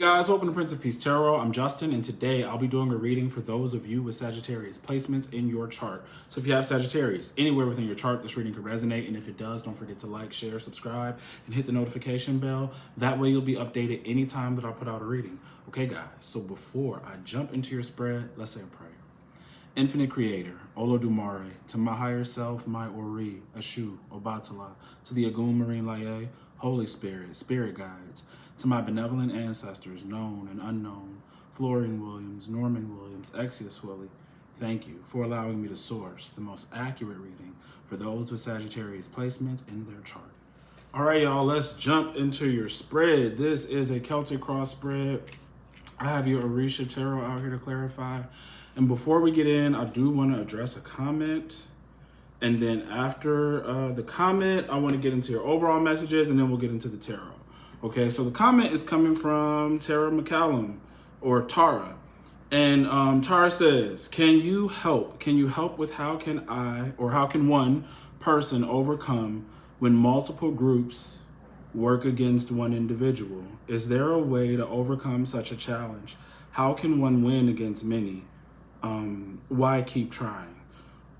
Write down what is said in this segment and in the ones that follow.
Guys, welcome to Prince of Peace Tarot. I'm Justin, and today I'll be doing a reading for those of you with Sagittarius placements in your chart. So if you have Sagittarius anywhere within your chart, this reading could resonate, and if it does, don't forget to like, share, subscribe, and hit the notification bell. That way you'll be updated anytime that I put out a reading. Okay, guys, so before I jump into your spread, let's say a prayer. Infinite Creator, Olodumare, to my higher self, my Ori, Ashu, Obatala, to the Agum Marine Laye, Holy Spirit, Spirit Guides, to my benevolent ancestors, known and unknown, Florian Williams, Norman Williams, Exius Willie, thank you for allowing me to source the most accurate reading for those with Sagittarius placements in their chart. All right, y'all, let's jump into your spread. This is a Celtic cross spread. I have your Orisha Tarot out here to clarify. And before we get in, I do want to address a comment. And then after the comment, I want to get into your overall messages, and then we'll get into the tarot. Okay, so the comment is coming from Tara McCallum, or Tara. And Tara says, can you help? Can you help with how can one person overcome when multiple groups work against one individual? Is there a way to overcome such a challenge? How can one win against many? Why keep trying?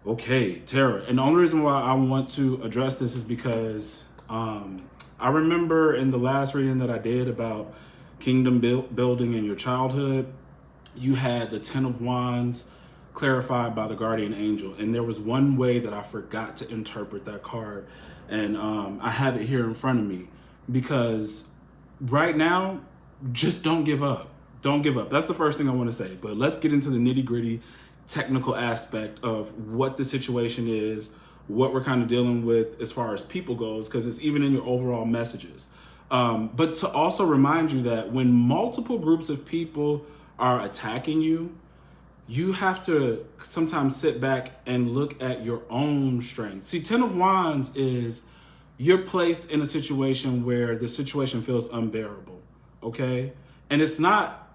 Okay, Tara. And the only reason why I want to address this is because I remember in the last reading that I did about kingdom building in your childhood, you had the 10 of Wands clarified by the guardian angel. And there was one way that I forgot to interpret that card. And I have it here in front of me because right now, just don't give up. Don't give up. That's the first thing I want to say. But let's get into the nitty gritty technical aspect of what the situation is, what we're kind of dealing with as far as people goes, because it's even in your overall messages. But to also remind you that when multiple groups of people are attacking you, you have to sometimes sit back and look at your own strength. See, 10 of Wands is you're placed in a situation where the situation feels unbearable, okay? And it's not,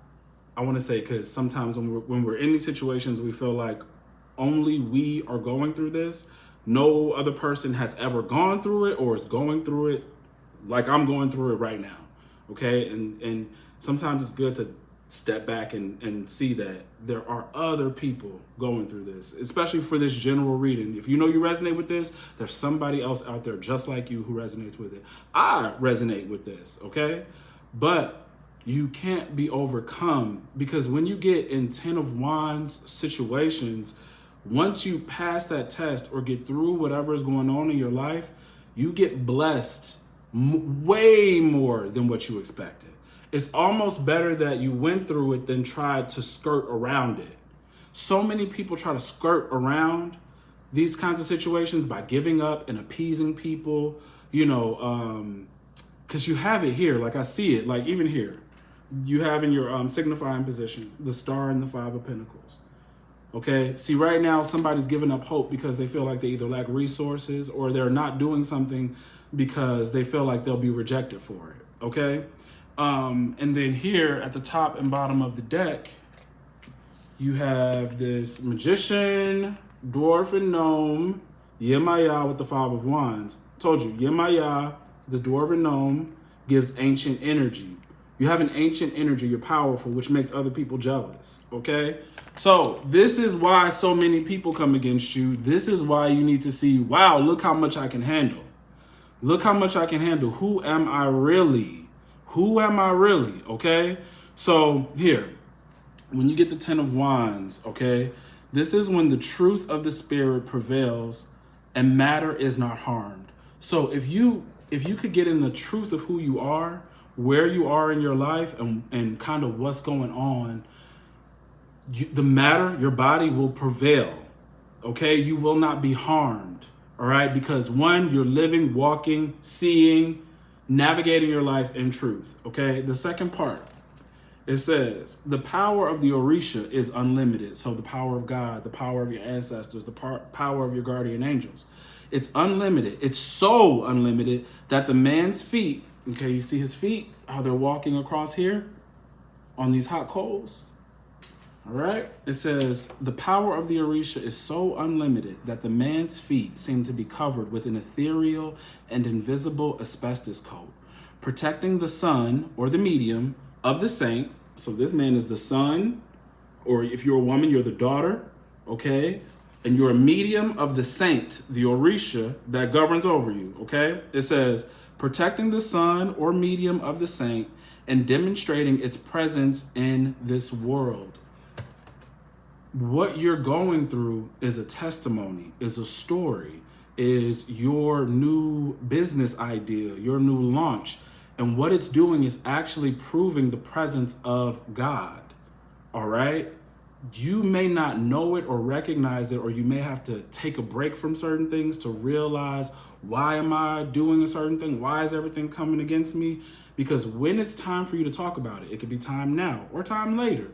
I want to say, because sometimes when we're in these situations, we feel like only we are going through this. No other person has ever gone through it or is going through it like I'm going through it right now, okay? And sometimes it's good to step back and see that there are other people going through this, especially for this general reading. If you know you resonate with this, there's somebody else out there just like you who resonates with it. I resonate with this, okay? But you can't be overcome because when you get in 10 of Wands situations, once you pass that test or get through whatever is going on in your life, you get blessed way more than what you expected. It's almost better that you went through it than tried to skirt around it. So many people try to skirt around these kinds of situations by giving up and appeasing people, because you have it here. Like I see it, like even here, you have in your signifying position, the Star and the 5 of Pentacles. Okay, see right now somebody's giving up hope because they feel like they either lack resources or they're not doing something because they feel like they'll be rejected for it, okay? And then here at the top and bottom of the deck, you have this Magician, Dwarf, and Gnome, Yemaya with the 5 of Wands. Told you, Yemaya, the Dwarf and Gnome, gives ancient energy. You have an ancient energy, you're powerful, which makes other people jealous, okay? So this is why so many people come against you. This is why you need to see, wow, look how much I can handle. Look how much I can handle. Who am I really? Who am I really, okay? So here, when you get the 10 of Wands, okay, this is when the truth of the spirit prevails and matter is not harmed. So if you could get in the truth of who you are, where you are in your life and kind of what's going on, the matter, your body will prevail, okay? You will not be harmed, all right? Because one, you're living, walking, seeing, navigating your life in truth, okay? The second part, it says, the power of the Orisha is unlimited. So the power of God, the power of your ancestors, the power of your guardian angels. It's unlimited. It's so unlimited that the man's feet, okay, you see his feet, how they're walking across here on these hot coals. All right. It says, the power of the Orisha is so unlimited that the man's feet seem to be covered with an ethereal and invisible asbestos coat, protecting the sun or the medium of the saint. So this man is the son, or if you're a woman, you're the daughter, okay? And you're a medium of the saint, the Orisha, that governs over you, okay? It says, protecting the son or medium of the saint and demonstrating its presence in this world. What you're going through is a testimony, is a story, is your new business idea, your new launch. And what it's doing is actually proving the presence of God, all right? You may not know it or recognize it, or you may have to take a break from certain things to realize, why am I doing a certain thing? Why is everything coming against me? Because when it's time for you to talk about it, it could be time now or time later.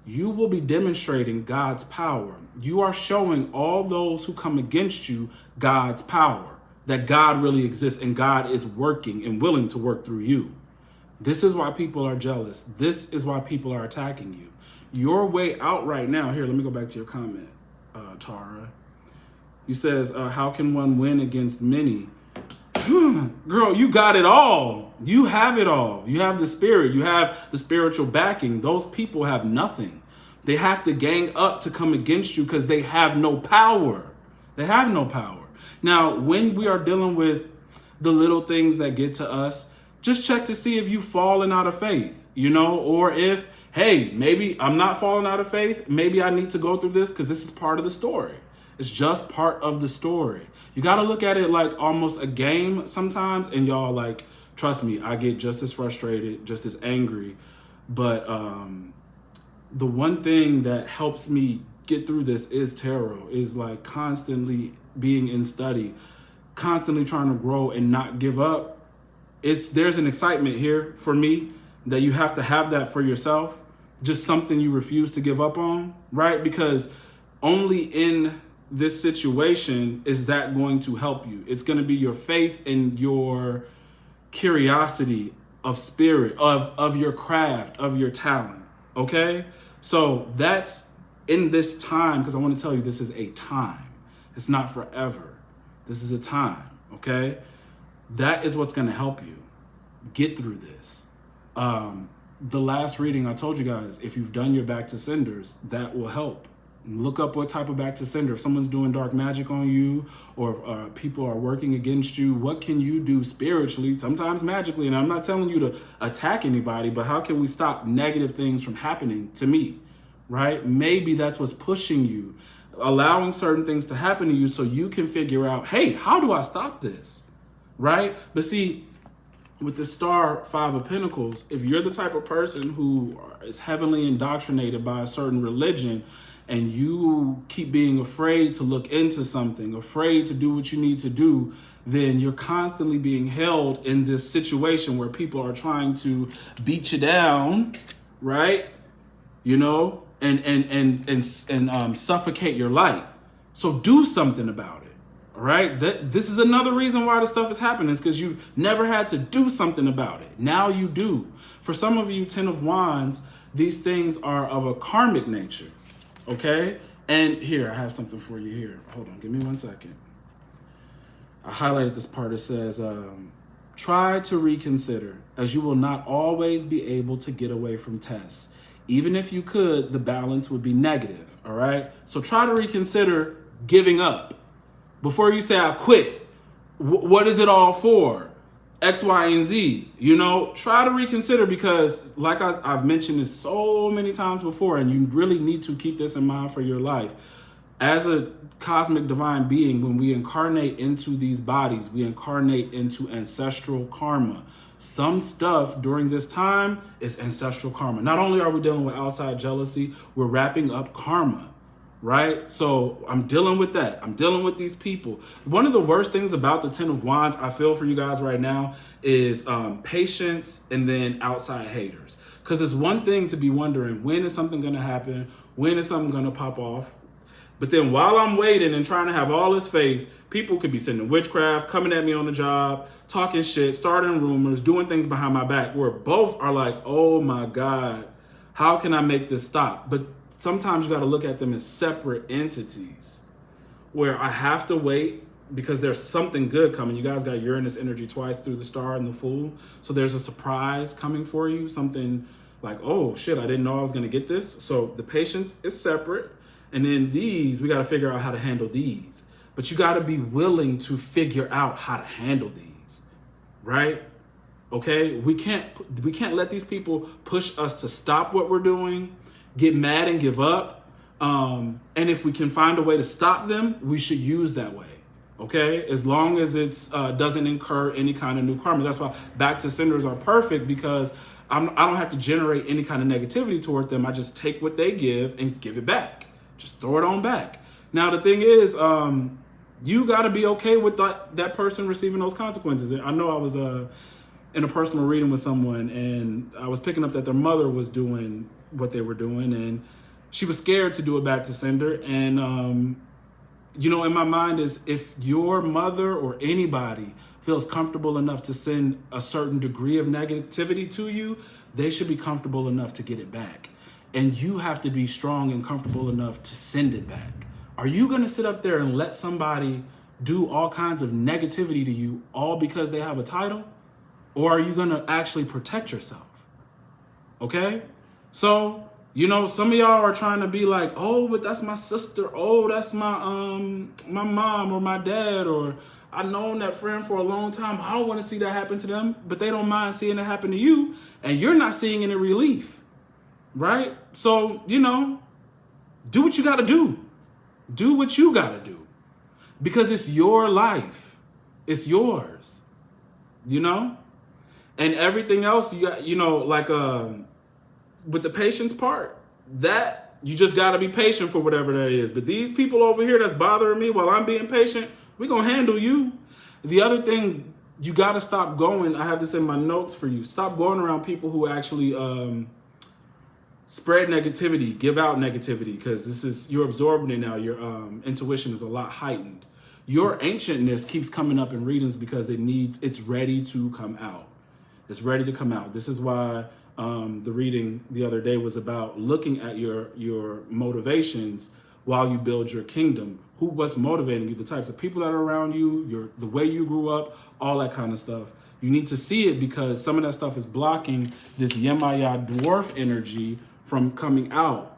You will be demonstrating God's power. You are showing all those who come against you God's power, that God really exists and God is working and willing to work through you. This is why people are jealous. This is why people are attacking you. Your way out right now, here, let me go back to your comment, Tara. You says, how can one win against many? Girl, you got it all. You have it all. You have the spirit. You have the spiritual backing. Those people have nothing. They have to gang up to come against you because they have no power. They have no power. Now, when we are dealing with the little things that get to us, just check to see if you've fallen out of faith, or if, hey, maybe I'm not falling out of faith. Maybe I need to go through this because this is part of the story. It's just part of the story. You got to look at it like almost a game sometimes. And y'all, like, trust me, I get just as frustrated, just as angry. But the one thing that helps me get through this is tarot, is like constantly being in study, constantly trying to grow and not give up. There's an excitement here for me that you have to have that for yourself. Just something you refuse to give up on, right? Because only in this situation is that going to help you. It's going to be your faith and your curiosity of spirit, of your craft, of your talent, okay? So that's in this time, because I want to tell you this is a time. It's not forever. This is a time, okay? That is what's going to help you get through this. The last reading I told you guys, if you've done your back to senders, that will help. Look up what type of back to sender. If someone's doing dark magic on you, or people are working against you, what can you do spiritually, sometimes magically? And I'm not telling you to attack anybody, but how can we stop negative things from happening to me, right? Maybe that's what's pushing you, allowing certain things to happen to you so you can figure out, hey, how do I stop this, right? But see, with the Star Five of Pentacles, if you're the type of person who is heavily indoctrinated by a certain religion, and you keep being afraid to look into something, afraid to do what you need to do, then you're constantly being held in this situation where people are trying to beat you down, right? And suffocate your light. So do something about it. All right. This is another reason why this stuff is happening, is because you've never had to do something about it. Now you do. For some of you, 10 of Wands, these things are of a karmic nature. Okay. And here, I have something for you here. Hold on. Give me 1 second. I highlighted this part. It says, try to reconsider, as you will not always be able to get away from tests. Even if you could, the balance would be negative. All right. So try to reconsider giving up. Before you say, I quit, what is it all for? X, Y, and Z, try to reconsider, because like I've mentioned this so many times before, and you really need to keep this in mind for your life. As a cosmic divine being, when we incarnate into these bodies, we incarnate into ancestral karma. Some stuff during this time is ancestral karma. Not only are we dealing with outside jealousy, we're wrapping up karma. Right? So I'm dealing with that. I'm dealing with these people. One of the worst things about the 10 of Wands, I feel for you guys right now, is patience and then outside haters. Because it's one thing to be wondering, when is something going to happen? When is something going to pop off? But then while I'm waiting and trying to have all this faith, people could be sending witchcraft, coming at me on the job, talking shit, starting rumors, doing things behind my back, where both are like, oh my God, how can I make this stop? But sometimes you got to look at them as separate entities, where I have to wait because there's something good coming. You guys got Uranus energy twice through the Star and the Fool. So there's a surprise coming for you, something Like, oh shit, I didn't know I was gonna get this. So the patience is separate. And then these, we gotta figure out how to handle these. But you gotta be willing to figure out how to handle these, right? Okay, we can't let these people push us to stop what we're doing, get mad and give up. And if we can find a way to stop them, we should use that way. Okay, as long as it's doesn't incur any kind of new karma. That's why back to senders are perfect, because I don't have to generate any kind of negativity toward them. I just take what they give and give it back. Just throw it on back. Now the thing is, you got to be okay with that person receiving those consequences. I know I was in a personal reading with someone, and I was picking up that their mother was doing what they were doing, and she was scared to do it back to sender. And you know, in my mind is, if your mother or anybody feels comfortable enough to send a certain degree of negativity to you, they should be comfortable enough to get it back. And you have to be strong and comfortable enough to send it back. Are you going to sit up there and let somebody do all kinds of negativity to you all because they have a title? Or are you going to actually protect yourself? Okay? So, you know, some of y'all are trying to be like, oh, but that's my sister. Oh, that's my mom or my dad, or I've known that friend for a long time. I don't want to see that happen to them, but they don't mind seeing it happen to you, and you're not seeing any relief, right? So, you know, do what you got to do. Do what you got to do, because it's your life. It's yours, you know? And everything else, you got, you know, like with the patience part, that you just got to be patient for whatever that is. But these people over here that's bothering me while I'm being patient, we're going to handle you. The other thing, you got to stop going. I have this in my notes for you. Stop going around people who actually spread negativity, give out negativity, because you're absorbing it now. Your intuition is a lot heightened. Your ancientness keeps coming up in readings because it's ready to come out. It's ready to come out. This is why the reading the other day was about looking at your motivations while you build your kingdom. What's motivating you? The types of people that are around you, the way you grew up, all that kind of stuff. You need to see it, because some of that stuff is blocking this Yemaya dwarf energy from coming out.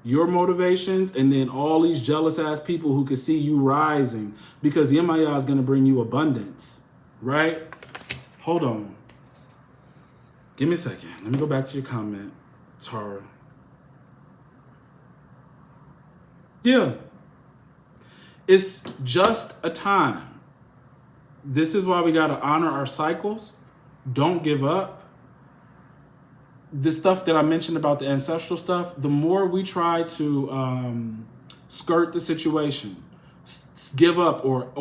Your motivations, and then all these jealous ass people who can see you rising, because Yemaya is going to bring you abundance, right? Hold on. Give me a second. Let me go back to your comment, Tara. Yeah. It's just a time. This is why we got to honor our cycles. Don't give up. The stuff that I mentioned about the ancestral stuff, the more we try to skirt the situation, give up or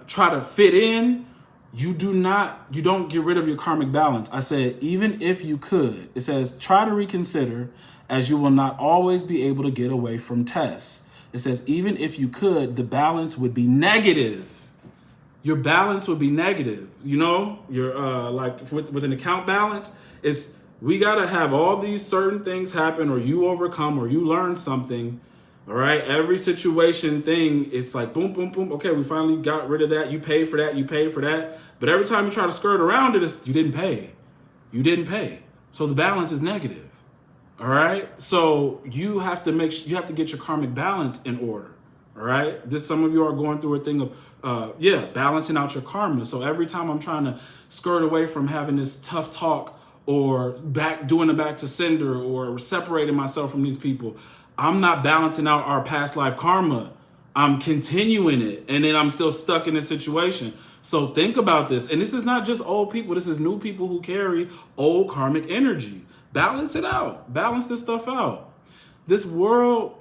try to fit in, you don't get rid of your karmic balance. I said, even if you could, it says, try to reconsider, as you will not always be able to get away from tests. It says, even if you could, the balance would be negative. Your balance would be negative. You know, your like with an account balance, we got to have all these certain things happen, or you overcome, or you learn something. All right. Every situation thing, it's like boom, boom, boom. Okay, we finally got rid of that. You pay for that. You pay for that. But every time you try to skirt around it, you didn't pay. You didn't pay. So the balance is negative. All right. So you have to get your karmic balance in order. All right. Some of you are going through a thing of, balancing out your karma. So every time I'm trying to skirt away from having this tough talk, or doing it back to sender, or separating myself from these people, I'm not balancing out our past life karma. I'm continuing it, and then I'm still stuck in this situation. So think about this. And this is not just old people. This is new people who carry old karmic energy. Balance it out. Balance this stuff out. This world,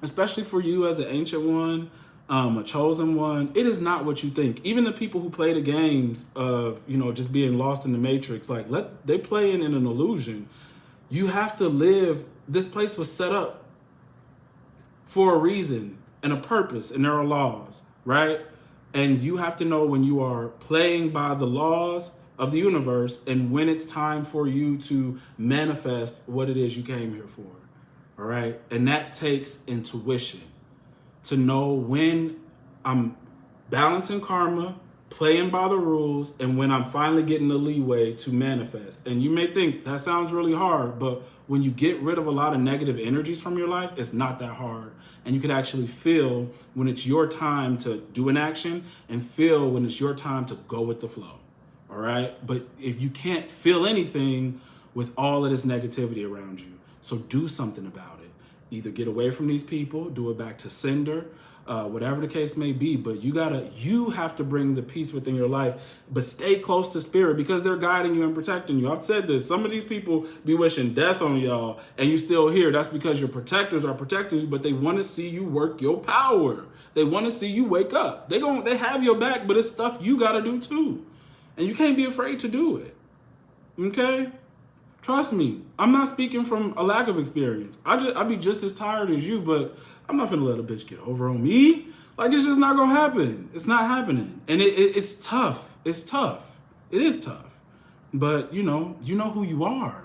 especially for you as an ancient one, a chosen one, it is not what you think. Even the people who play the games of, just being lost in the matrix, they play in an illusion. You have to live. This place was set up for a reason and a purpose, and there are laws, right? And you have to know when you are playing by the laws of the universe, and when it's time for you to manifest what it is you came here for, all right? And that takes intuition to know when I'm balancing karma playing by the rules, and when I'm finally getting the leeway to manifest. And you may think that sounds really hard, but when you get rid of a lot of negative energies from your life, it's not that hard. And you can actually feel when it's your time to do an action and feel when it's your time to go with the flow. All right. But if you can't feel anything with all of this negativity around you, so do something about it. Either get away from these people, do it back to sender, whatever the case may be. But you have to bring the peace within your life, but stay close to spirit because they're guiding you and protecting you. I've said this. Some of these people be wishing death on y'all and you still here. That's because your protectors are protecting you, but they want to see you work your power. They want to see you wake up. They have your back, but it's stuff you got to do too. And you can't be afraid to do it. Okay? Trust me, I'm not speaking from a lack of experience. I'd be just as tired as you, but I'm not finna let a bitch get over on me. Like, it's just not gonna happen. It's not happening. And it's tough. It's tough. It is tough. But you know who you are.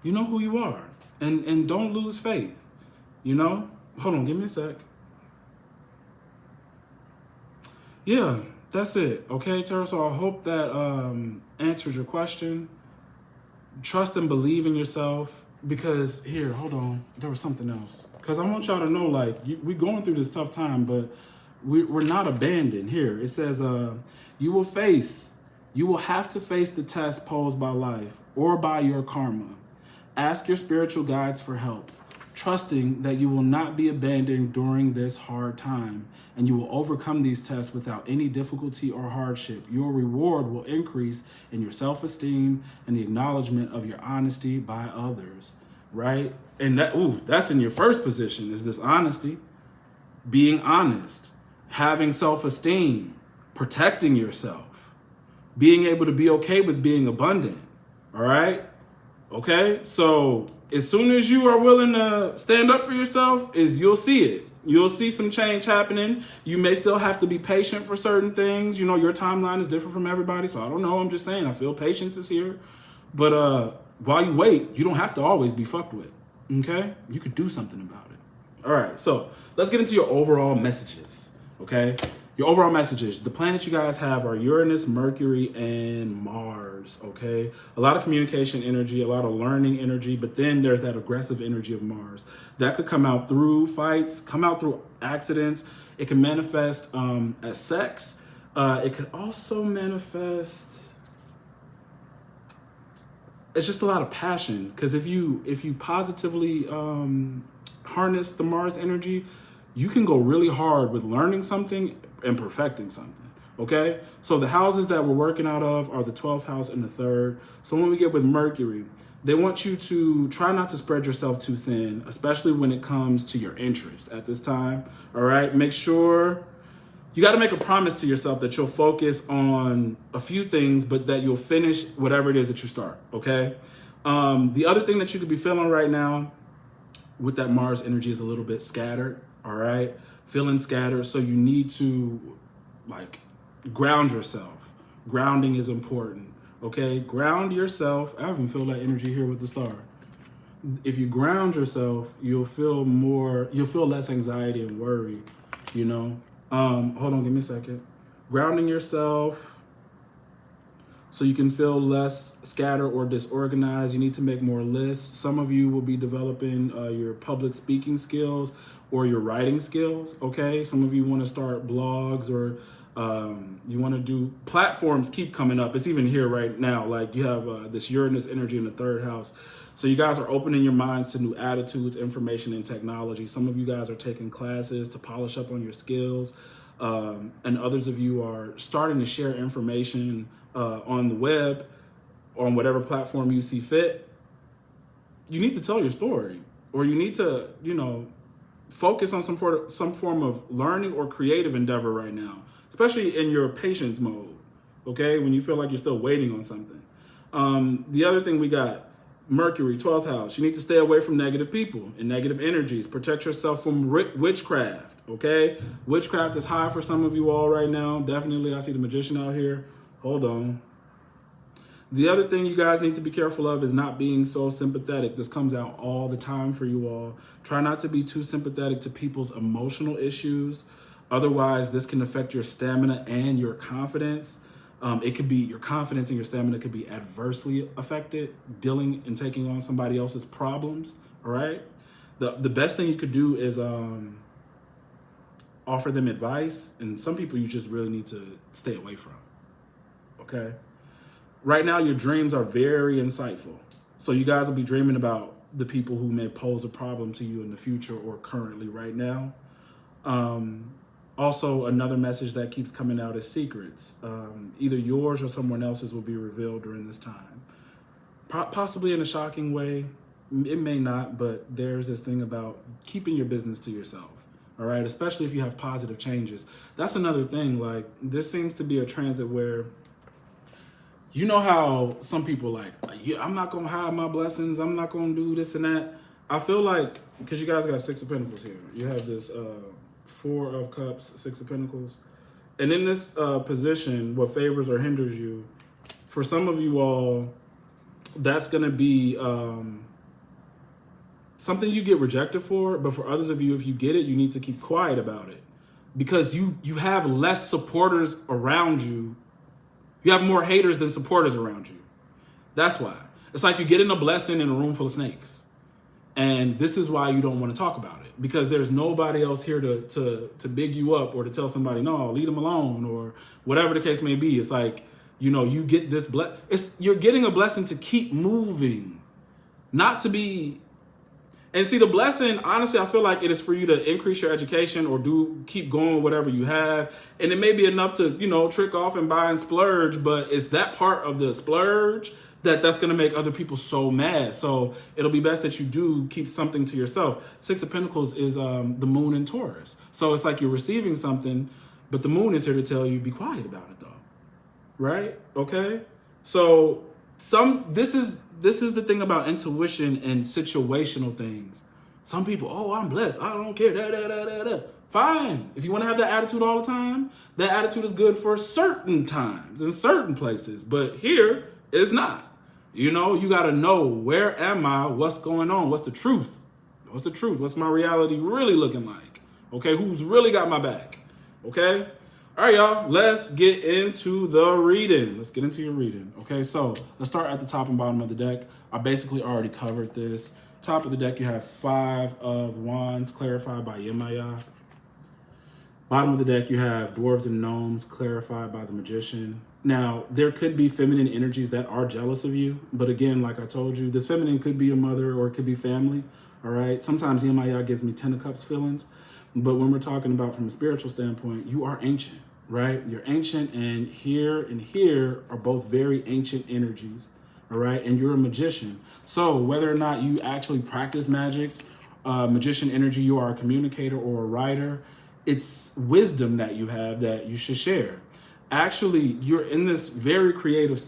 You know who you are. And don't lose faith. You know? Hold on, give me a sec. Yeah, that's it. Okay, Tarot. So I hope that answers your question. Trust and believe in yourself, because here, hold on, there was something else. Because I want y'all to know, like, we're going through this tough time, but we're not abandoned. Here, it says, you will have to face the test posed by life or by your karma. Ask your spiritual guides for help, trusting that you will not be abandoned during this hard time, and you will overcome these tests without any difficulty or hardship. Your reward will increase in your self-esteem and the acknowledgement of your honesty by others, right? And that's in your first position, is this honesty, being honest, having self-esteem, protecting yourself, being able to be okay with being abundant, all right? Okay, so as soon as you are willing to stand up for yourself, you'll see it. You'll see some change happening. You may still have to be patient for certain things. You know, your timeline is different from everybody, so I don't know. I'm just saying, I feel patience is here. But while you wait, you don't have to always be fucked with, okay? You could do something about it. All right, so let's get into your overall messages, okay? Your overall messages. The planets you guys have are Uranus, Mercury, and Mars, okay? A lot of communication energy, a lot of learning energy, but then there's that aggressive energy of Mars. That could come out through fights, come out through accidents. It can manifest as sex. It could also manifest... It's just a lot of passion, because if you positively harness the Mars energy, you can go really hard with learning something and perfecting something, okay? So the houses that we're working out of are the 12th house and the 3rd. So when we get with Mercury, they want you to try not to spread yourself too thin, especially when it comes to your interest at this time, all right? Make sure, you got to make a promise to yourself that you'll focus on a few things, but that you'll finish whatever it is that you start, okay? The other thing that you could be feeling right now with that Mars energy is a little bit scattered, all right? Feeling scattered, so you need to, like, ground yourself. Grounding is important, okay? Ground yourself. I even feel that energy here with the star. If you ground yourself, you'll feel less anxiety and worry, you know? Hold on, give me a second. Grounding yourself so you can feel less scattered or disorganized. You need to make more lists. Some of you will be developing your public speaking skills or your writing skills, okay? Some of you want to start blogs, or you want to do platforms. Keep coming up. It's even here right now. Like, you have this Uranus energy in the 3rd house. So you guys are opening your minds to new attitudes, information, and technology. Some of you guys are taking classes to polish up on your skills. And others of you are starting to share information on the web, on whatever platform you see fit. You need to tell your story, or you need to, focus on some form of learning or creative endeavor right now, especially in your patience mode, okay? When you feel like you're still waiting on something. The other thing we got, Mercury, 12th house. You need to stay away from negative people and negative energies. Protect yourself from witchcraft, okay? Witchcraft is high for some of you all right now. Definitely, I see the Magician out here. Hold on. The other thing you guys need to be careful of is not being so sympathetic. This comes out all the time for you all. Try not to be too sympathetic to people's emotional issues. Otherwise, this can affect your stamina and your confidence. It could be your confidence and your stamina could be adversely affected dealing and taking on somebody else's problems. All right. The best thing you could do is offer them advice. And some people you just really need to stay away from. Okay. Right now, your dreams are very insightful. So you guys will be dreaming about the people who may pose a problem to you in the future or currently right now. Also, another message that keeps coming out is secrets. Either yours or someone else's will be revealed during this time. Possibly in a shocking way. It may not, but there's this thing about keeping your business to yourself. All right, especially if you have positive changes. That's another thing. Like, this seems to be a transit where, you know how some people like, yeah, I'm not going to hide my blessings. I'm not going to do this and that. I feel like, because you guys got 6 of Pentacles here. You have this 4 of Cups, 6 of Pentacles. And in this position, what favors or hinders you, for some of you all, that's going to be something you get rejected for. But for others of you, if you get it, you need to keep quiet about it. Because you have less supporters around you. You have more haters than supporters around you. That's why. It's like you're getting a blessing in a room full of snakes. And this is why you don't want to talk about it. Because there's nobody else here to big you up or to tell somebody, no, leave them alone or whatever the case may be. It's like, you know, you get this you're getting a blessing to keep moving, not to be. And see, the blessing, honestly, I feel like it is for you to increase your education or keep going with whatever you have. And it may be enough to, you know, trick off and buy and splurge, but it's that part of the splurge that's going to make other people so mad. So it'll be best that you do keep something to yourself. 6 of Pentacles is the moon in Taurus. So it's like you're receiving something, but the moon is here to tell you, be quiet about it though. Right? Okay. So this is the thing about intuition and situational things. Some people, oh, I'm blessed, I don't care. Fine. If you want to have that attitude all the time, that attitude is good for certain times in certain places. But here, it's not. You know, you got to know, where am I? What's going on? What's the truth? What's the truth? What's my reality really looking like? Okay, who's really got my back? Okay? All right, y'all, let's get into the reading. Let's get into your reading. Okay, so let's start at the top and bottom of the deck. I basically already covered this. Top of the deck, you have 5 of Wands, clarified by Yemaya. Bottom of the deck, you have Dwarves and Gnomes, clarified by the Magician. Now, there could be feminine energies that are jealous of you. But again, like I told you, this feminine could be your mother or it could be family. All right, sometimes Yemaya gives me 10 of Cups feelings. But when we're talking about from a spiritual standpoint, you are ancient, right? You're ancient, and here are both very ancient energies, all right? And you're a magician. So whether or not you actually practice magic, magician energy, you are a communicator or a writer, it's wisdom that you have that you should share. Actually, you're in this very creative,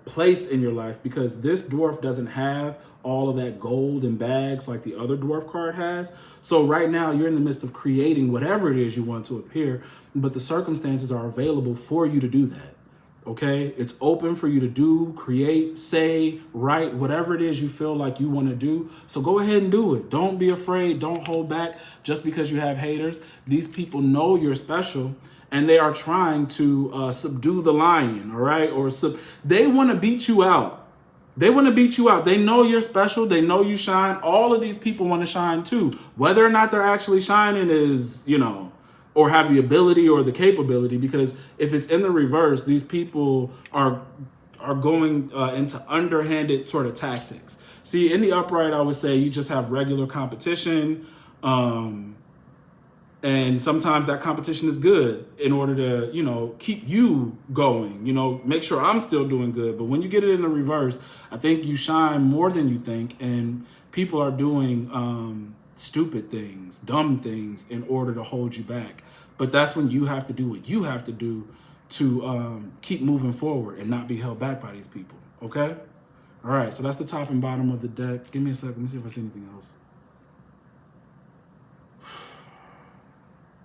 place in your life, because this dwarf doesn't have all of that gold in bags like the other dwarf card has. So right now you're in the midst of creating whatever it is you want to appear, but the circumstances are available for you to do that. Okay? It's open for you to do, create, say, write, whatever it is you feel like you want to do. So go ahead and do it. Don't be afraid. Don't hold back just because you have haters. These people know you're special, and they are trying to subdue the lion, all right? They want to beat you out. They want to beat you out. They know you're special. They know you shine. All of these people want to shine too. Whether or not they're actually shining is, or have the ability or the capability, because if it's in the reverse, these people are going into underhanded sort of tactics. See, in the upright, I would say you just have regular competition. And sometimes that competition is good in order to, keep you going, make sure I'm still doing good. But when you get it in the reverse, I think you shine more than you think. And people are doing stupid things, dumb things in order to hold you back. But that's when you have to do what you have to do to keep moving forward and not be held back by these people. Okay? All right. So that's the top and bottom of the deck. Give me a second. Let me see if I see anything else.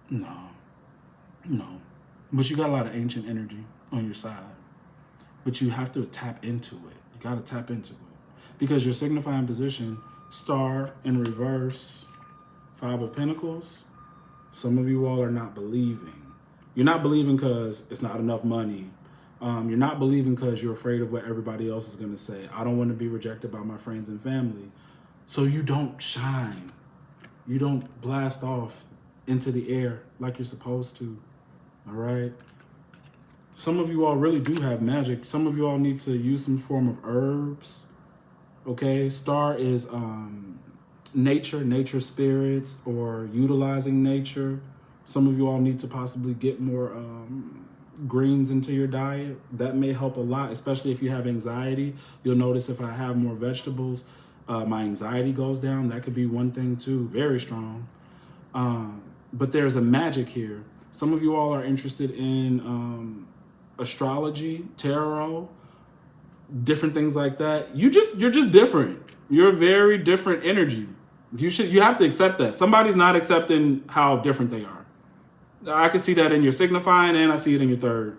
No. But you got a lot of ancient energy on your side. But you have to tap into it. You got to tap into it. Because your signifying position, star in reverse, 5 of Pentacles, Some of you all are not believing. You're not believing because it's not enough money. You're not believing because you're afraid of what everybody else is going to say. I don't want to be rejected by my friends and family. So you don't shine. You don't blast off into the air like you're supposed to. All right? Some of you all really do have magic. Some of you all need to use some form of herbs. Okay? Star is nature spirits, or utilizing nature. Some of you all need to possibly get more greens into your diet. That may help a lot, especially if you have anxiety. You'll notice if I have more vegetables, my anxiety goes down. That could be one thing too, very strong. But there's a magic here. Some of you all are interested in astrology, tarot, different things like that. You're just different. You're a very different energy. You have to accept that. Somebody's not accepting how different they are. I can see that in your signifying, and I see it in your third.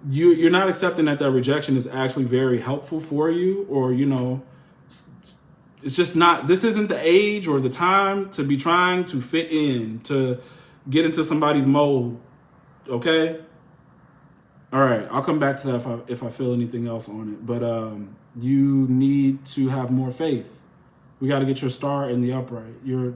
You're not accepting that rejection is actually very helpful for you, or it's just not. This isn't the age or the time to be trying to fit in, to get into somebody's mold. Okay. All right, I'll come back to that if I feel anything else on it. But you need to have more faith. We got to get your star in the upright. You're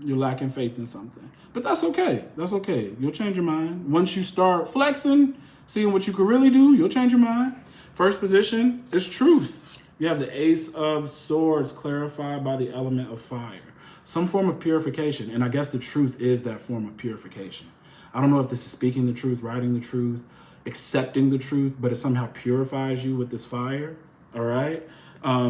lacking faith in something, but that's okay. That's okay. You'll change your mind once you start flexing, seeing what you can really do. You'll change your mind. First position is truth. You have the Ace of Swords, clarified by the element of fire. Some form of purification, and I guess the truth is that form of purification. I don't know if this is speaking the truth, writing the truth, accepting the truth, but it somehow purifies you with this fire. All right.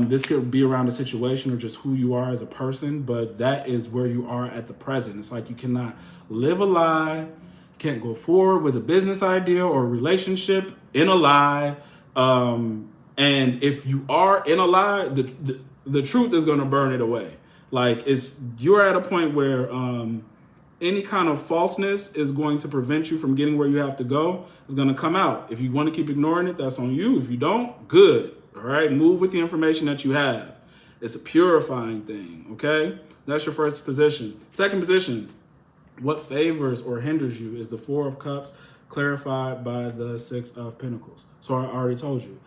This could be around a situation or just who you are as a person, but that is where you are at the present. It's like you cannot live a lie. You can't go forward with a business idea or a relationship in a lie. And if you are in a lie, the truth is going to burn it away. Like you're at a point where any kind of falseness is going to prevent you from getting where you have to go. It's going to come out. If you want to keep ignoring it, that's on you. If you don't, good. All right. Move with the information that you have. It's a purifying thing. Okay. That's your first position. Second position, what favors or hinders you is the Four of Cups, clarified by the Six of Pentacles. So I already told you,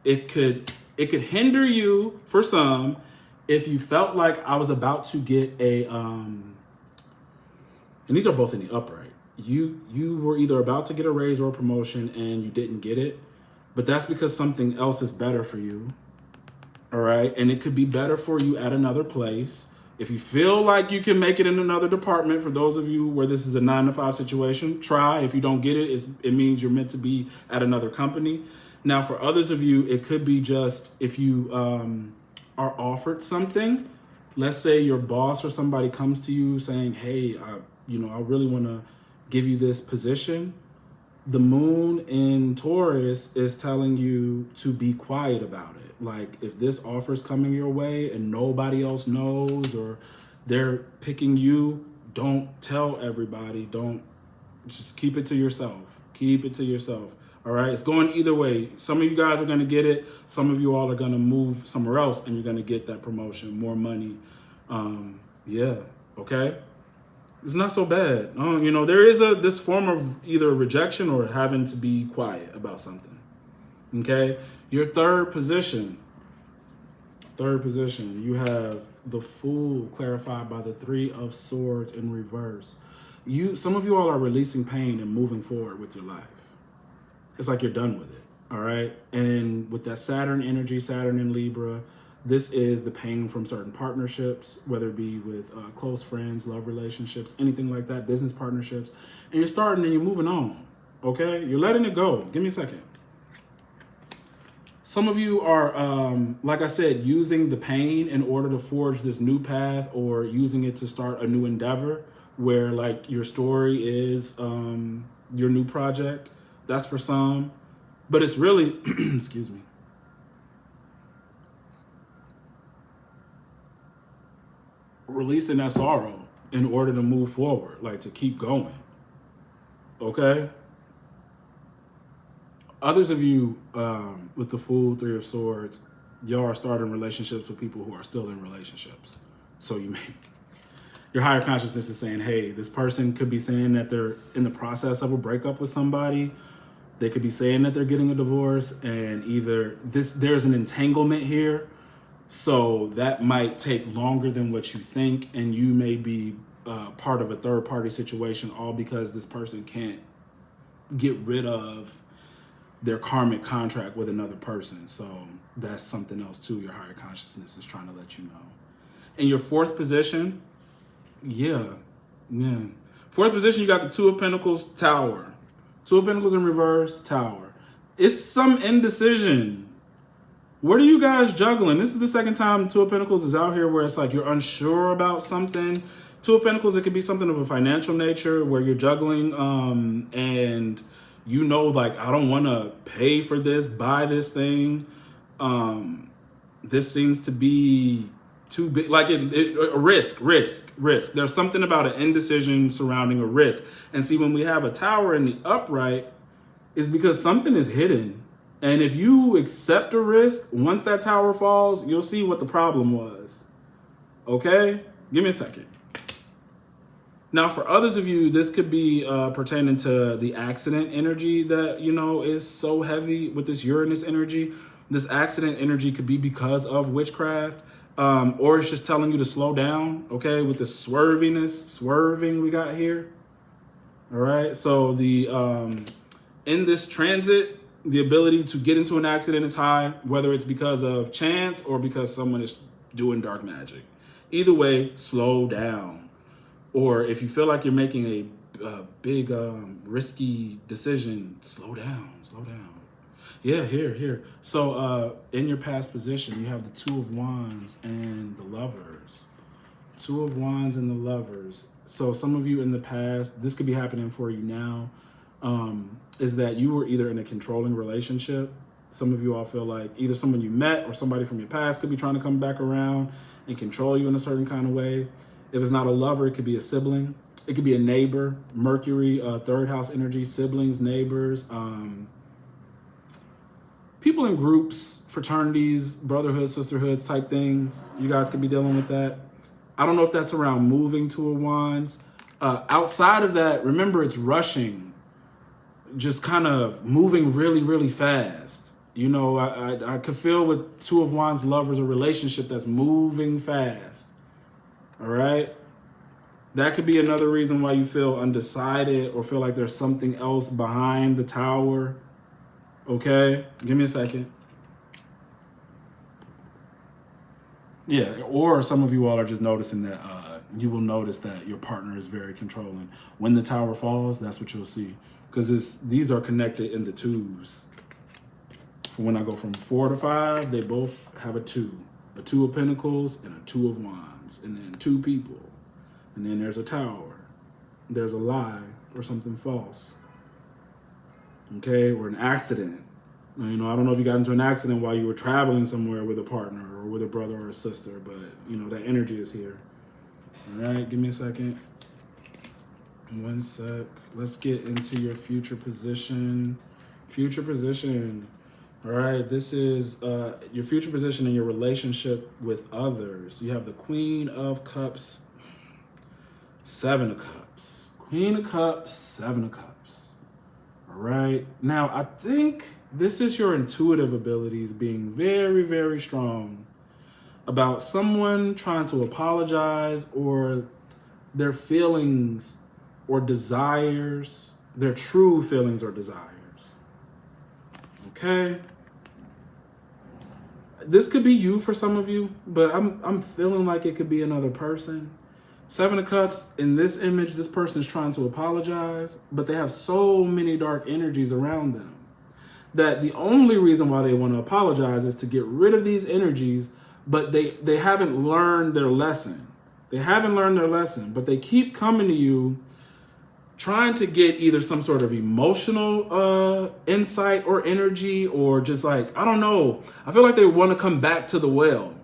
it could hinder you for some if you felt like I was about to get a, and these are both in the upright. You were either about to get a raise or a promotion and you didn't get it, but that's because something else is better for you. All right. And it could be better for you at another place. If you feel like you can make it in another department, for those of you where this is a 9-to-5 situation, try. If you don't get it, it means you're meant to be at another company. Now, for others of you, it could be just if you are offered something. Let's say your boss or somebody comes to you saying, hey, I really want to give you this position. The moon in Taurus is telling you to be quiet about it. Like if this offer is coming your way and nobody else knows, or they're picking you, don't tell everybody. Don't, just keep it to yourself. Keep it to yourself. All right. It's going either way. Some of you guys are going to get it. Some of you all are going to move somewhere else and you're going to get that promotion, more money. Yeah. Okay. It's not so bad. There is this form of either rejection or having to be quiet about something. Okay. Your third position, you have the Fool, clarified by the Three of Swords in reverse. Some of you all are releasing pain and moving forward with your life. It's like you're done with it. All right. And with that Saturn energy, Saturn in Libra, this is the pain from certain partnerships, whether it be with close friends, love relationships, anything like that, business partnerships. And you're starting and you're moving on. Okay. You're letting it go. Give me a second. Some of you are, like I said, using the pain in order to forge this new path, or using it to start a new endeavor where like your story is your new project. That's for some, but it's really, excuse me. Releasing that sorrow in order to move forward, like to keep going. Okay. Others of you with the Fool, Three of Swords, y'all are starting relationships with people who are still in relationships. So you're your higher consciousness is saying, hey, this person could be saying that they're in the process of a breakup with somebody. They could be saying that they're getting a divorce, and either there's an entanglement here. So that might take longer than what you think, and you may be part of a third party situation, all because this person can't get rid of their karmic contract with another person. So that's something else too. Your higher consciousness is trying to let you know. In your fourth position, fourth position, you got the Two of Pentacles, Tower. Two of Pentacles in reverse, Tower. It's some indecision. What are you guys juggling? This is the second time Two of Pentacles is out here where it's like you're unsure about something. Two of Pentacles, it could be something of a financial nature where you're juggling and you know, like, I don't want to pay for this, buy this thing. This seems to be too big, like a risk. There's something about an indecision surrounding a risk. And see, when we have a Tower in the upright, it's because something is hidden. And if you accept a risk, once that Tower falls, you'll see what the problem was. Okay? Give me a second. Now, for others of you, this could be pertaining to the accident energy that, you know, is so heavy with this Uranus energy. This accident energy could be because of witchcraft, or it's just telling you to slow down, okay, with the swerving we got here. All right, so the in this transit, the ability to get into an accident is high, whether it's because of chance or because someone is doing dark magic. Either way, slow down. Or if you feel like you're making a big risky decision, slow down. Yeah, here. So in your past position, you have the Two of Wands and the Lovers. Two of Wands and the Lovers. So some of you in the past, this could be happening for you now, is that you were either in a controlling relationship. Some of you all feel like either someone you met or somebody from your past could be trying to come back around and control you in a certain kind of way. If it's not a lover, it could be a sibling. It could be a neighbor. Mercury, third house energy, siblings, neighbors, people in groups, fraternities, brotherhoods, sisterhoods type things. You guys could be dealing with that. I don't know if that's around moving Two of Wands. Outside of that, remember, it's rushing, just kind of moving really, really fast. You know, I could feel with Two of Wands lovers a relationship that's moving fast. All right. That could be another reason why you feel undecided or feel like there's something else behind the Tower. Okay. Give me a second. Yeah. Or some of you all are just noticing that you will notice that your partner is very controlling. When the Tower falls, that's what you'll see. Because these are connected in the twos. When I go from 4 to 5, they both have a 2. A 2 of Pentacles and a 2 of Wands. And then 2 people, and then there's a Tower, there's a lie or something false, okay, or an accident. You know, I don't know if you got into an accident while you were traveling somewhere with a partner or with a brother or a sister, but you know, that energy is here. All right, give me a second. One sec. Let's get into your future position. All right, this is your future position in your relationship with others. You have the Queen of Cups, 7 of Cups. Queen of Cups, 7 of Cups. All right. Now, I think this is your intuitive abilities being very, very strong about someone trying to apologize or their feelings or desires, their true feelings or desires. Okay. This could be you for some of you, but I'm feeling like it could be another person. 7 of Cups, in this image, this person is trying to apologize, but they have so many dark energies around them that the only reason why they want to apologize is to get rid of these energies, but they haven't learned their lesson. But they keep coming to you trying to get either some sort of emotional insight or energy, or just like, I don't know. I feel like they want to come back to the well.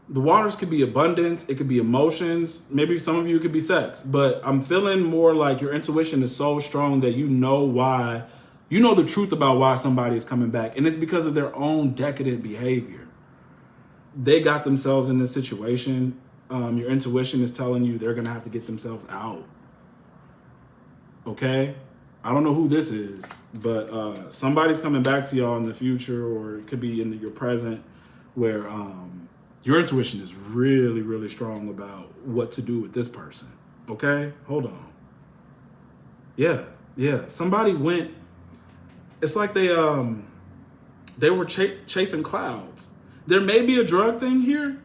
The waters could be abundance. It could be emotions. Maybe some of you could be sex, but I'm feeling more like your intuition is so strong that you know why, you know the truth about why somebody is coming back. And it's because of their own decadent behavior. They got themselves in this situation. Your intuition is telling you they're going to have to get themselves out. Okay? I don't know who this is, but somebody's coming back to y'all in the future, or it could be in your present, where your intuition is really, really strong about what to do with this person. Okay? Hold on. Yeah. Somebody went, it's like they were chasing clouds. There may be a drug thing here,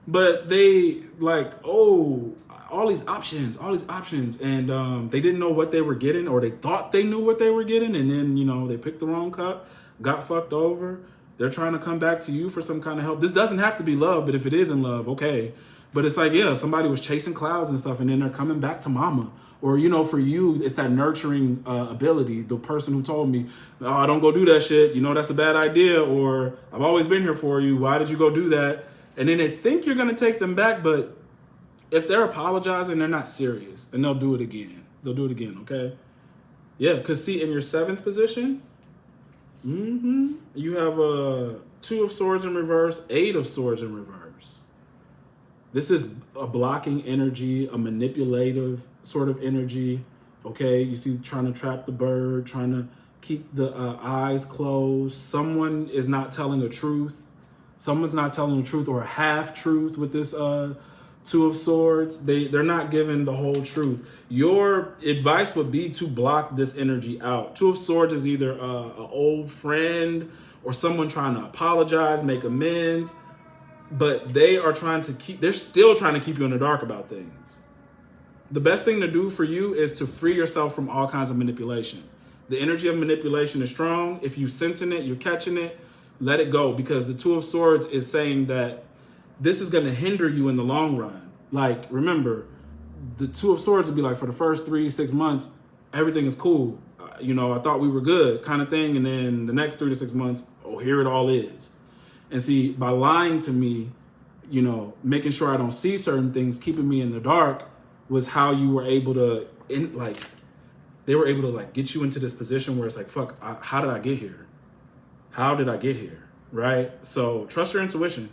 but they like, oh, all these options. And they didn't know what they were getting, or they thought they knew what they were getting. And then, they picked the wrong cup, got fucked over. They're trying to come back to you for some kind of help. This doesn't have to be love, but if it is in love, okay. But it's like, yeah, somebody was chasing clouds and stuff, and then they're coming back to mama. Or, for you, it's that nurturing ability. The person who told me, oh, don't go do that shit. That's a bad idea. Or I've always been here for you. Why did you go do that? And then they think you're going to take them back. But if they're apologizing, they're not serious. And they'll do it again. Okay? Yeah, because see, in your 7th position, you have a 2 of Swords in reverse, 8 of Swords in reverse. This is a blocking energy, a manipulative sort of energy, okay? You see, trying to trap the bird, trying to keep the eyes closed. Someone is not telling the truth. Someone's not telling the truth, or a half-truth with this 2 of Swords. They're not giving the whole truth. Your advice would be to block this energy out. 2 of Swords is either an old friend or someone trying to apologize, make amends, but they're still trying to keep you in the dark about things. The best thing to do for you is to free yourself from all kinds of manipulation. The energy of manipulation is strong. If you're sensing it, you're catching it, let it go, because the 2 of Swords is saying that this is going to hinder you in the long run. Like, remember, the 2 of Swords would be like, for the first 3-6 months, everything is cool. I thought we were good kind of thing. And then the next 3 to 6 months, oh, here it all is. And see, by lying to me, making sure I don't see certain things, keeping me in the dark, was how you were able to, they were able to get you into this position where it's like, fuck, how did I get here? How did I get here? Right? So trust your intuition.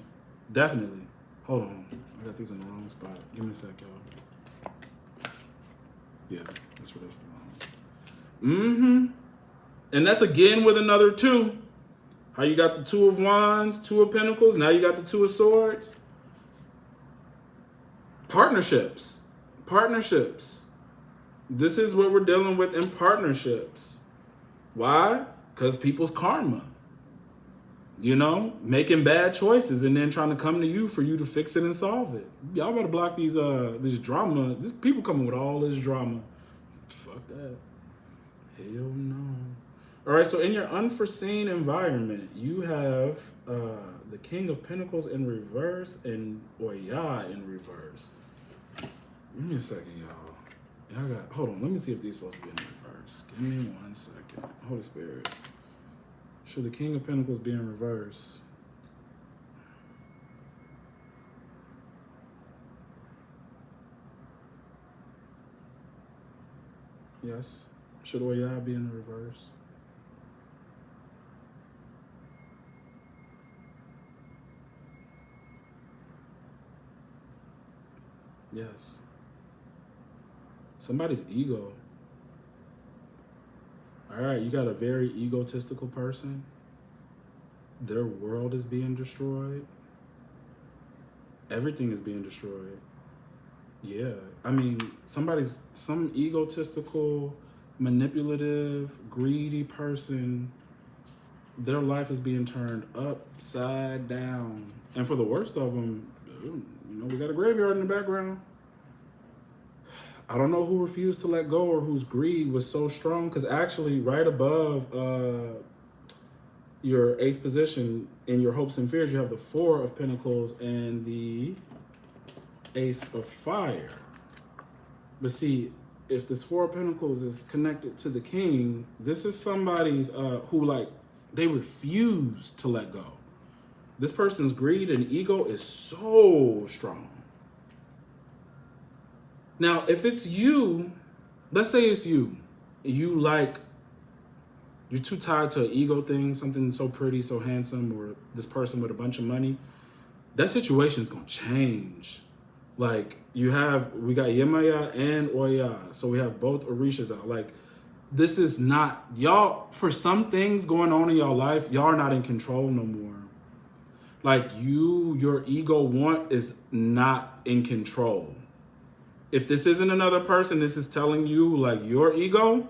Definitely. Hold on. I got these in the wrong spot. Give me a sec, y'all. Yeah, that's where that's belong. And that's again with another 2. How you got the 2 of Wands, 2 of Pentacles, now you got the 2 of Swords. Partnerships. This is what we're dealing with in partnerships. Why? Because people's karma. Making bad choices and then trying to come to you for you to fix it and solve it. Y'all better block these this drama. This people coming with all this drama. Fuck that. Hell no. All right, so in your unforeseen environment, you have the King of Pentacles in reverse and Oya in reverse. Give me a second, y'all. Hold on, let me see if these supposed to be in reverse. Give me 1 second. Holy Spirit. Should the King of Pentacles be in reverse? Yes. Should Oya be in the reverse? Yes. Somebody's ego. All right, you got a very egotistical person. Their world is being destroyed. Everything is being destroyed. Yeah. I mean, some egotistical, manipulative, greedy person, their life is being turned upside down. And for the worst of them, we got a graveyard in the background. I don't know who refused to let go or whose greed was so strong, because actually right above your 8th position in your hopes and fears, you have the 4 of Pentacles and the Ace of Fire. But see, if this 4 of Pentacles is connected to the King, this is somebody's who they refuse to let go. This person's greed and ego is so strong. Now, if it's you, let's say it's you. You're too tied to an ego thing, something so pretty, so handsome, or this person with a bunch of money. That situation is going to change. Like we got Yemaya and Oya. So we have both Orishas out. Like this is not, y'all, for some things going on in y'all life, y'all are not in control no more. Like your ego want is not in control. If this isn't another person, this is telling you like your ego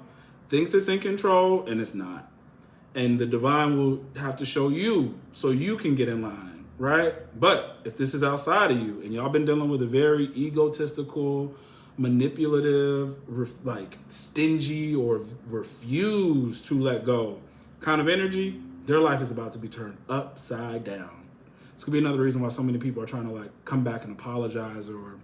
thinks it's in control and it's not. And the divine will have to show you so you can get in line, right? But if this is outside of you and y'all been dealing with a very egotistical, manipulative, like stingy or refuse to let go kind of energy, their life is about to be turned upside down. This could be another reason why so many people are trying to like come back and apologize or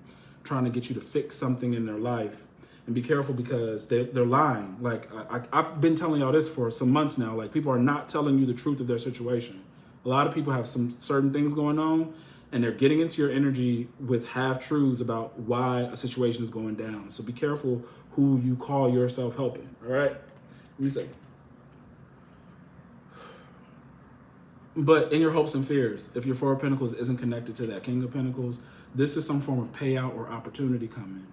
trying to get you to fix something in their life. And be careful because they're lying. Like I've been telling y'all this for some months now. Like people are not telling you the truth of their situation. A lot of people have some certain things going on and they're getting into your energy with half truths about why a situation is going down. So be careful who you call yourself helping. All right. Let me say. But in your hopes and fears, if your Four of Pentacles isn't connected to that King of Pentacles, this is some form of payout or opportunity coming.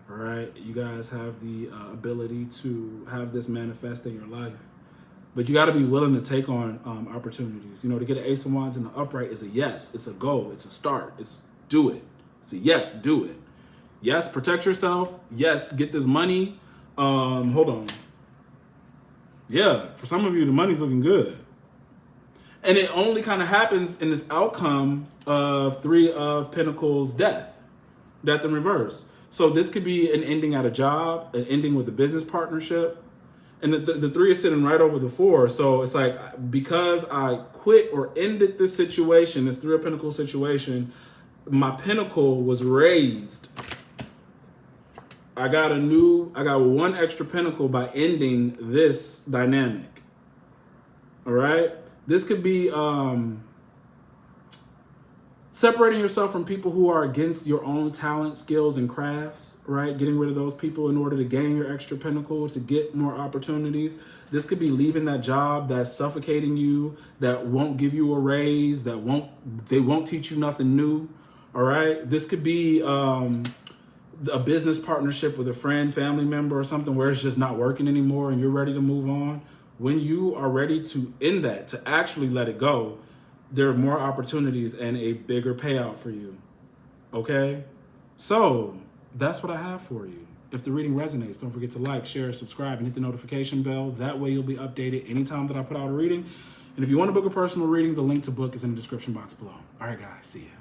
All right, you guys have the ability to have this manifest in your life, but you got to be willing to take on opportunities. You know, to get an Ace of Wands in the upright is a yes, it's a go, it's a start, it's do it. It's a yes, do it. Yes, protect yourself. Yes, get this money. Hold on. Yeah, for some of you, the money's looking good. And it only kind of happens in this outcome of Three of Pentacles death in reverse. So this could be an ending at a job, an ending with a business partnership. And the three is sitting right over the four. So it's like, because I quit or ended this situation, this Three of Pentacles situation, my pinnacle was raised. I got one extra pinnacle by ending this dynamic. All right. This could be separating yourself from people who are against your own talent, skills, and crafts, right? Getting rid of those people in order to gain your extra pinnacle, to get more opportunities. This could be leaving that job that's suffocating you, that won't give you a raise, they won't teach you nothing new, all right? This could be a business partnership with a friend, family member, or something where it's just not working anymore and you're ready to move on. When you are ready to end that, to actually let it go, there are more opportunities and a bigger payout for you. Okay? So that's what I have for you. If the reading resonates, don't forget to like, share, subscribe, and hit the notification bell. That way you'll be updated anytime that I put out a reading. And if you want to book a personal reading, the link to book is in the description box below. All right, guys. See ya.